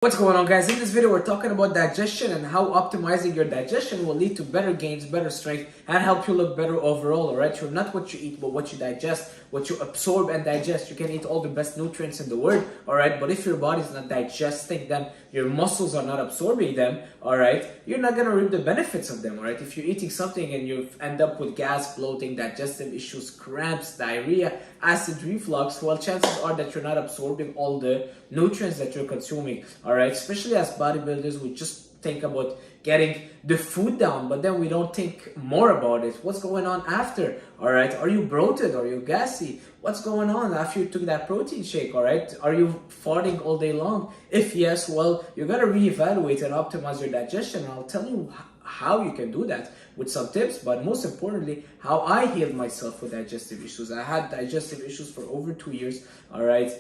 What's going on, guys? In this video we're talking about digestion and how optimizing your digestion will lead to better gains, better strength, and help you look better overall. Alright, you're not what you eat but what you digest, what you absorb and digest. You can eat all the best nutrients in the world, alright, but if your body's not digesting them, your muscles are not absorbing them, alright, you're not gonna reap the benefits of them. Alright, if you're eating something and you end up with gas, bloating, digestive issues, cramps, diarrhea, acid reflux, well, chances are that you're not absorbing all the nutrients that you're consuming. Alright, especially as bodybuilders, we just think about getting the food down, but then we don't think more about it. What's going on after? Alright, are you bloated? Are you gassy? What's going on after you took that protein shake? Alright, are you farting all day long? If yes, well, you gotta reevaluate and optimize your digestion. And I'll tell you how you can do that with some tips, but most importantly, how I healed myself with digestive issues. I had digestive issues for over 2 years, alright.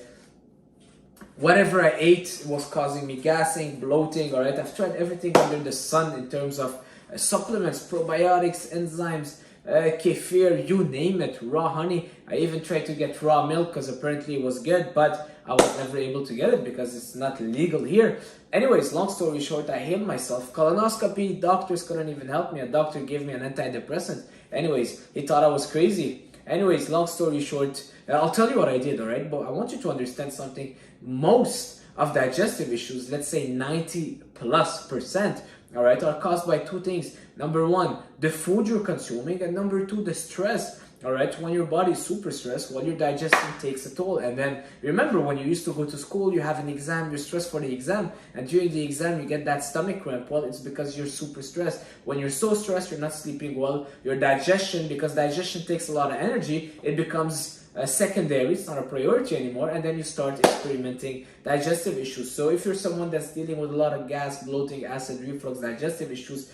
Whatever I ate was causing me gassing, bloating, alright. I've tried everything under the sun in terms of supplements, probiotics, enzymes, kefir, you name it, raw honey. I even tried to get raw milk because apparently it was good, but I was never able to get it because it's not legal here. Anyways, long story short, I healed myself. Colonoscopy, doctors couldn't even help me. A doctor gave me an antidepressant. Anyways, he thought I was crazy. Anyways, long story short, I'll tell you what I did, alright? But I want you to understand something. Most of digestive issues, let's say 90+%, alright, are caused by two things. Number one, the food you're consuming, and number two, the stress. Alright, when your body is super stressed, well, your digestion takes a toll. And then remember, when you used to go to school, you have an exam, you're stressed for the exam, and during the exam you get that stomach cramp. Well, it's because you're super stressed. When you're so stressed, you're not sleeping well. Your digestion, because digestion takes a lot of energy, it becomes secondary, it's not a priority anymore, and then you start experimenting digestive issues. So if you're someone that's dealing with a lot of gas, bloating, acid reflux, digestive issues,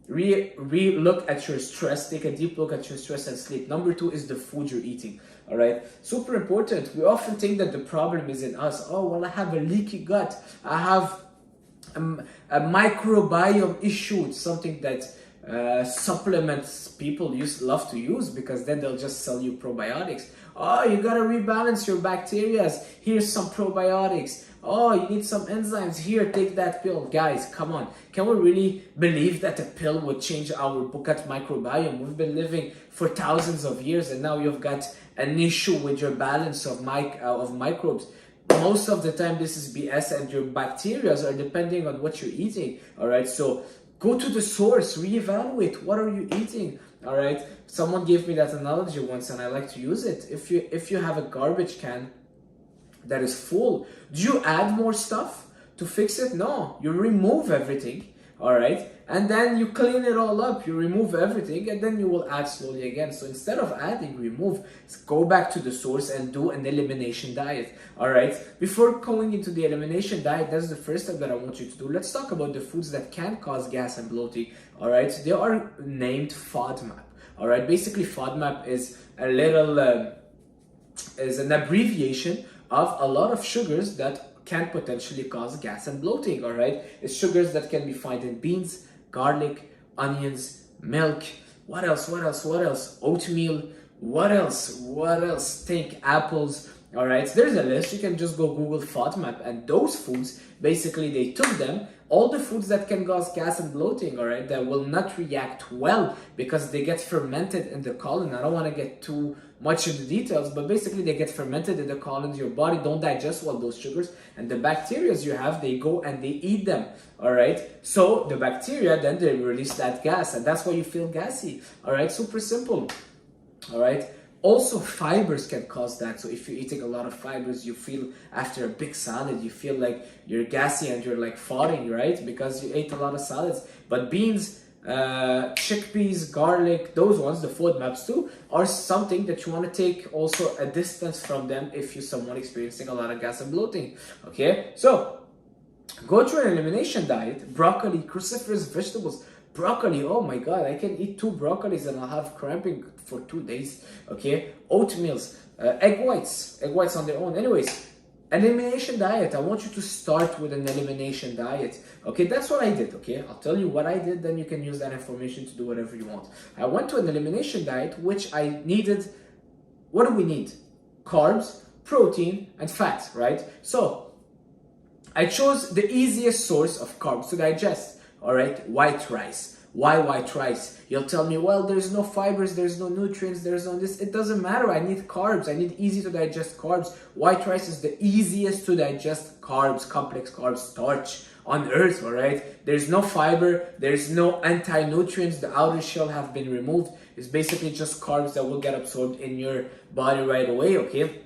re-look at your stress, take a deep look at your stress and sleep. Number two is the food you're eating. All right, super important. We often think that the problem is in us. Oh, well, I have a leaky gut, I have a microbiome issue. It's something that supplements people love to use, because then they'll just sell you probiotics. Oh, you gotta rebalance your bacteria. Here's some probiotics. Oh, you need some enzymes. Here, take that pill. Guys, come on. Can we really believe that a pill would change our gut microbiome? We've been living for thousands of years, and now you've got an issue with your balance of microbes. Most of the time, this is BS, and your bacteria are depending on what you're eating. All right, so go to the source, reevaluate. What are you eating? All right. Someone gave me that analogy once, and I like to use it. If you have a garbage can that is full, do you add more stuff to fix it? No, you remove everything. All right, and then you clean it all up. You remove everything, and then you will add slowly again. So instead of adding, remove. Go back to the source and do an elimination diet. All right, before going into the elimination diet, that's the first step that I want you to do. Let's talk about the foods that can cause gas and bloating. All right, they are named FODMAP. All right, basically FODMAP is a little is an abbreviation of a lot of sugars that can potentially cause gas and bloating. All right, it's sugars that can be found in beans, garlic, onions, milk. What else? Oatmeal. What else? Think apples. All right, so there's a list. You can just go Google FODMAP, and those foods, basically they took them, all the foods that can cause gas and bloating, all right, that will not react well because they get fermented in the colon. I don't want to get too much into details, but basically they get fermented in the colon. Your body don't digest well those sugars, and the bacteria you have, they go and they eat them. All right, so the bacteria, then they release that gas, and that's why you feel gassy. All right, super simple. All right. Also, fibers can cause that. So if you're eating a lot of fibers, you feel after a big salad, you feel like you're gassy and you're like farting, right? Because you ate a lot of salads. But beans, chickpeas, garlic, those ones, the FODMAPs too, are something that you want to take also a distance from them if you're someone experiencing a lot of gas and bloating. Okay, so go through an elimination diet. Broccoli, cruciferous vegetables. Broccoli, oh my god, I can eat 2 broccolis and I'll have cramping for 2 days. Okay, oatmeals, egg whites on their own. Anyways, elimination diet. I want you to start with an elimination diet. Okay, that's what I did. Okay, I'll tell you what I did, then you can use that information to do whatever you want. I went to an elimination diet, which I needed. What do we need? Carbs, protein, and fat, right? So I chose the easiest source of carbs to digest, all right, white rice. Why white rice? You'll tell me, well, there's no fibers, there's no nutrients, there's no this. It doesn't matter. I need carbs. I need easy to digest carbs. White rice is the easiest to digest carbs, complex carbs, starch on earth, all right? There's no fiber, there's no anti-nutrients. The outer shell have been removed. It's basically just carbs that will get absorbed in your body right away, okay?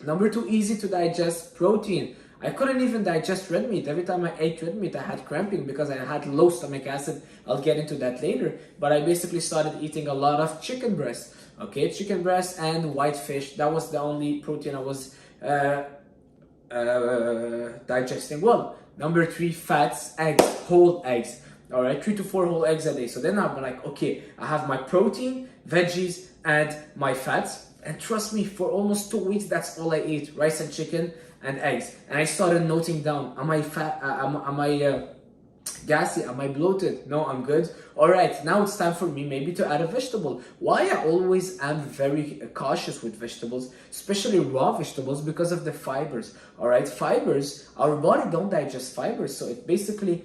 Number 2, easy to digest, protein. I couldn't even digest red meat. Every time I ate red meat, I had cramping because I had low stomach acid. I'll get into that later. But I basically started eating a lot of chicken breast. Okay, chicken breast and white fish. That was the only protein I was digesting well. Number 3, fats, eggs, whole eggs. All right, 3 to 4 whole eggs a day. So then I'm like, okay, I have my protein, veggies, and my fats. And trust me, for almost 2 weeks, that's all I ate: rice and chicken and eggs. And I started noting down, am I fat? Am I gassy? Am I bloated? No, I'm good. All right, now it's time for me maybe to add a vegetable. Why I always am very cautious with vegetables, especially raw vegetables, because of the fibers. All right, fibers, our body don't digest fibers, so it basically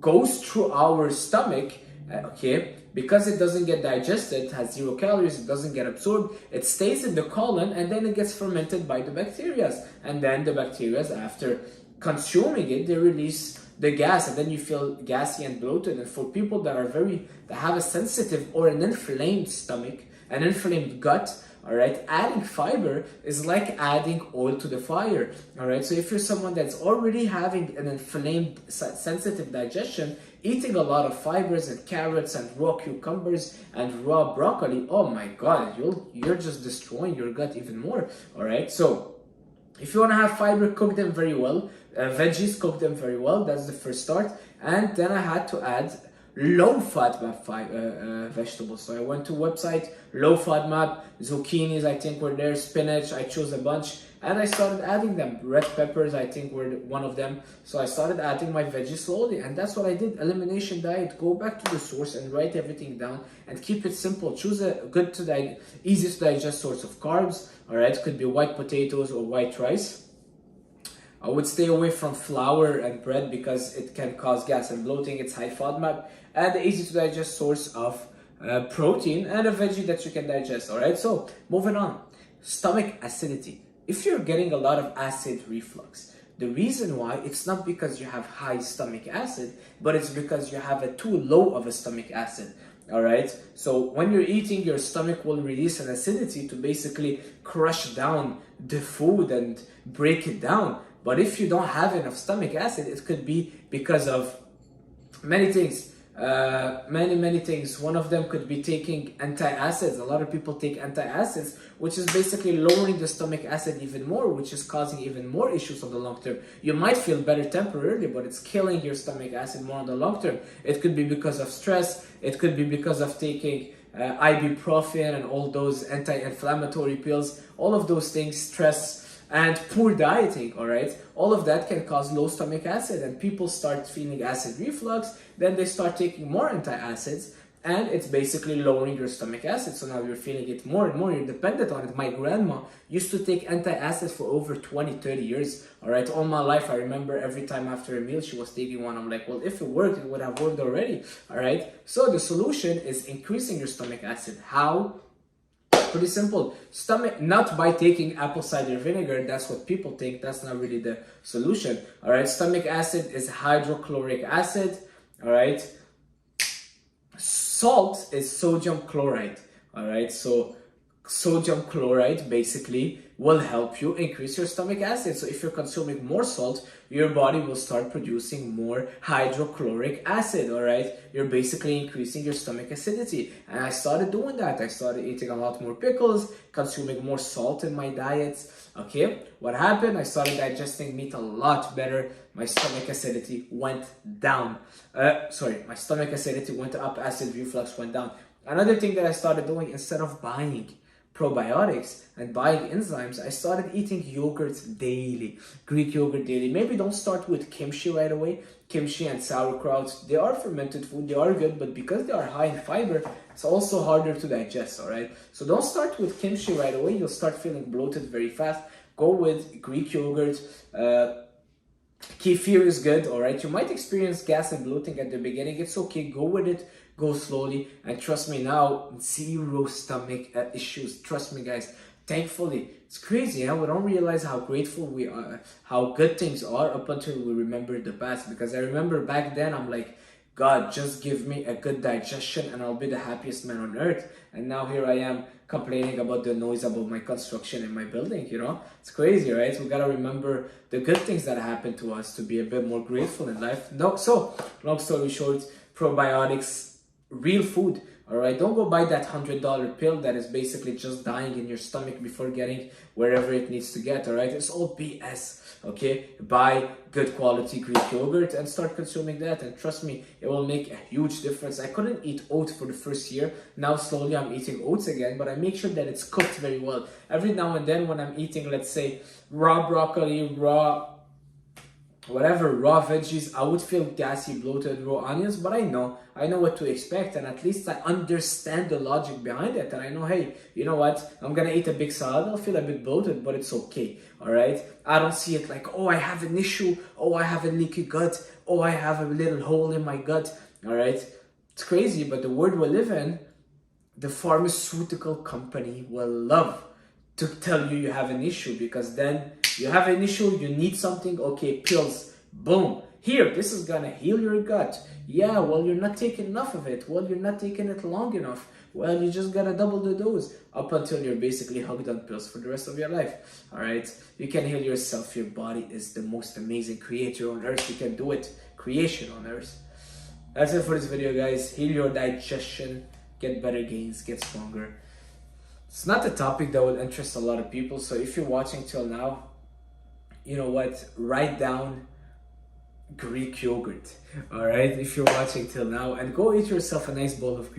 goes through our stomach, okay, because it doesn't get digested, it has 0 calories, it doesn't get absorbed, it stays in the colon, and then it gets fermented by the bacteria. And then the bacteria, after consuming it, they release the gas, and then you feel gassy and bloated. And for people that have a sensitive or an inflamed stomach, an inflamed gut, all right, adding fiber is like adding oil to the fire. All right, so if you're someone that's already having an inflamed, sensitive digestion, eating a lot of fibers and carrots and raw cucumbers and raw broccoli, oh my god, you're just destroying your gut even more. All right, so if you want to have fiber, cook them very well. Veggies, cook them very well. That's the first start. And then I had to add low FODMAP vegetables. So I went to website, low FODMAP, zucchinis I think were there, spinach, I chose a bunch, and I started adding them. Red peppers I think were one of them. So I started adding my veggies slowly, and that's what I did. Elimination diet. Go back to the source and write everything down and keep it simple. Choose a good easy to digest source of carbs. All right, could be white potatoes or white rice. I would stay away from flour and bread because it can cause gas and bloating. It's high FODMAP. And the easy to digest source of protein and a veggie that you can digest. All right, so moving on. Stomach acidity. If you're getting a lot of acid reflux, the reason why, it's not because you have high stomach acid, but it's because you have a too low of a stomach acid. All right, so when you're eating, your stomach will release an acidity to basically crush down the food and break it down. But if you don't have enough stomach acid, it could be because of many things. Many things. One of them could be taking antacids. A lot of people take antacids, which is basically lowering the stomach acid even more, which is causing even more issues on the long term. You might feel better temporarily, but it's killing your stomach acid more on the long term. It could be because of stress. It could be because of taking ibuprofen and all those anti-inflammatory pills. All of those things, stress, and poor dieting, all right? All of that can cause low stomach acid, and people start feeling acid reflux. Then they start taking more antacids, and it's basically lowering your stomach acid. So now you're feeling it more and more. You're dependent on it. My grandma used to take antacids for over 20-30 years, all right? All my life, I remember every time after a meal, she was taking one. I'm like, well, if it worked, it would have worked already, all right? So the solution is increasing your stomach acid. How? Pretty simple. Stomach, not by taking apple cider vinegar. That's what people think. That's not really the solution. All right. Stomach acid is hydrochloric acid. All right. Salt is sodium chloride. All right. So sodium chloride basically will help you increase your stomach acid. So if you're consuming more salt, your body will start producing more hydrochloric acid, all right? You're basically increasing your stomach acidity. And I started doing that. I started eating a lot more pickles, consuming more salt in my diets, okay? What happened? I started digesting meat a lot better. My stomach acidity went down. My stomach acidity went up, acid reflux went down. Another thing that I started doing, instead of buying probiotics and buying enzymes, I started eating yogurt daily, Greek yogurt daily. Maybe don't start with kimchi right away. Kimchi and sauerkraut, they are fermented food, they are good, but because they are high in fiber, it's also harder to digest, all right? So don't start with kimchi right away. You'll start feeling bloated very fast. Go with Greek yogurt, Kefir is good, all right? You might experience gas and bloating at the beginning. It's okay. Go with it. Go slowly. And trust me now, zero stomach issues. Trust me, guys. Thankfully, it's crazy. Yeah? We don't realize how grateful we are, how good things are up until we remember the past. Because I remember back then, I'm like, God, just give me a good digestion and I'll be the happiest man on earth. And now here I am complaining about the noise about my construction in my building, you know? It's crazy, right? We gotta remember the good things that happen to us to be a bit more grateful in life. No, so, long story short, probiotics, real food. All right, don't go buy that $100 pill that is basically just dying in your stomach before getting wherever it needs to get. All right, it's all BS. Okay, buy good quality Greek yogurt and start consuming that, and trust me, it will make a huge difference. I couldn't eat oats for the first year. Now slowly I'm eating oats again, but I make sure that it's cooked very well. Every now and then when I'm eating, let's say, raw broccoli, raw veggies, I would feel gassy, bloated, raw onions, but I know what to expect, and at least I understand the logic behind it, and I know, hey, you know what, I'm gonna eat a big salad, I'll feel a bit bloated, but it's okay, all right? I don't see it like, oh, I have an issue, oh, I have a leaky gut, oh, I have a little hole in my gut, all right? It's crazy, but the world we live in, the pharmaceutical company will love to tell you have an issue, because then you have an issue, you need something, okay, pills, boom. Here, this is gonna heal your gut. Yeah, well, you're not taking enough of it. Well, you're not taking it long enough. Well, you just gotta double the dose up until you're basically hooked on pills for the rest of your life. All right? You can heal yourself. Your body is the most amazing creator on earth. You can do it. Creation on earth. That's it for this video, guys. Heal your digestion. Get better gains. Get stronger. It's not a topic that will interest a lot of people. So if you're watching till now, you know what? Write down Greek yogurt. All right? If you're watching till now, and go eat yourself a nice bowl of Greek